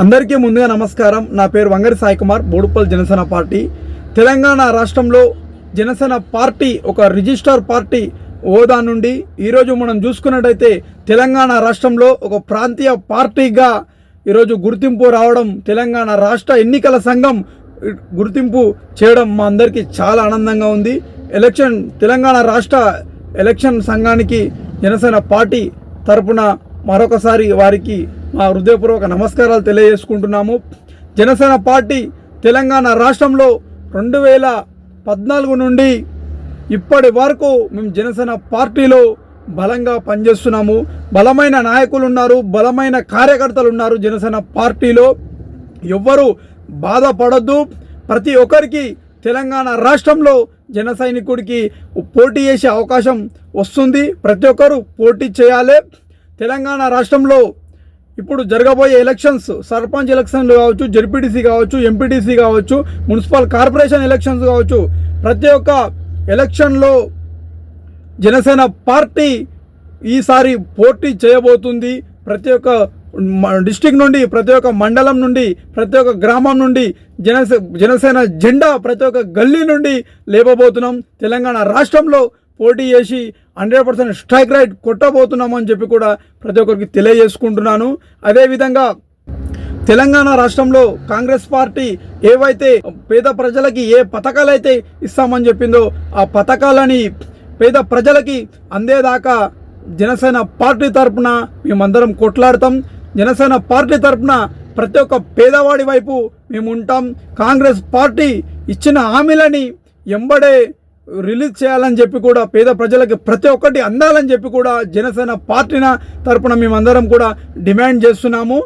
అందరికీ ముందుగా నమస్కారం. నా పేరు వంగరి సాయి కుమార్, బోడుప్పల్ జనసేన పార్టీ. తెలంగాణ రాష్ట్రంలో జనసేన పార్టీ ఒక రిజిస్టర్ పార్టీ హోదా నుండి ఈరోజు మనం చూసుకున్నట్టయితే తెలంగాణ రాష్ట్రంలో ఒక ప్రాంతీయ పార్టీగా ఈరోజు గుర్తింపు రావడం, తెలంగాణ రాష్ట్ర ఎన్నికల సంఘం గుర్తింపు చేయడం మా అందరికీ చాలా ఆనందంగా ఉంది. తెలంగాణ రాష్ట్ర ఎలక్షన్ సంఘానికి జనసేన పార్టీ తరపున మరొకసారి వారికి మా హృదయపూర్వక నమస్కారాలు తెలియజేసుకుంటున్నాము. జనసేన పార్టీ తెలంగాణ రాష్ట్రంలో 2014 నుండి ఇప్పటి వరకు మేము జనసేన పార్టీలో బలంగా పనిచేస్తున్నాము. బలమైన నాయకులు ఉన్నారు, బలమైన కార్యకర్తలు ఉన్నారు. జనసేన పార్టీలో ఎవ్వరూ బాధపడద్దు. ప్రతి ఒక్కరికి తెలంగాణ రాష్ట్రంలో జన సైనికుడికి పోటీ చేసే అవకాశం వస్తుంది. ప్రతి ఒక్కరు పోటీ చేయాలి. తెలంగాణ రాష్ట్రంలో ఇప్పుడు జరగబోయే ఎలక్షన్స్, సర్పంచ్ ఎలక్షన్లు కావచ్చు, జెడ్పీటీసీ కావచ్చు, ఎంపీటీసీ కావచ్చు, మున్సిపల్ కార్పొరేషన్ ఎలక్షన్స్ కావచ్చు, ప్రతి ఒక్క ఎలక్షన్లో జనసేన పార్టీ ఈసారి పోటీ చేయబోతుంది. ప్రతి ఒక్క డిస్టిక్ నుండి, ప్రతి ఒక్క మండలం నుండి, ప్రతి ఒక్క గ్రామం నుండి జనసేన జెండా ప్రతి ఒక్క గల్లీ నుండి లేపబోతున్నాం. తెలంగాణ రాష్ట్రంలో పోటీ చేసి 100% స్ట్రైక్ రైట్ కొట్టబోతున్నామని చెప్పి కూడా ప్రతి ఒక్కరికి తెలియజేసుకుంటున్నాను. అదేవిధంగా తెలంగాణ రాష్ట్రంలో కాంగ్రెస్ పార్టీ ఏవైతే పేద ప్రజలకి ఏ పథకాలు అయితే ఇస్తామని చెప్పిందో ఆ పథకాలని పేద ప్రజలకి అందేదాకా జనసేన పార్టీ తరఫున మేమందరం కొట్లాడతాం. జనసేన పార్టీ తరఫున ప్రతి ఒక్క పేదవాడి వైపు మేము ఉంటాం. కాంగ్రెస్ పార్టీ ఇచ్చిన హామీలని ఎంబడే రిలీజ్ చేయాలని చెప్పి కూడా, పేద ప్రజలకి ప్రతి ఒక్కటి అందాలని చెప్పి కూడా జనసేన పార్టీ తరఫున మేమందరం కూడా డిమాండ్ చేస్తున్నాము.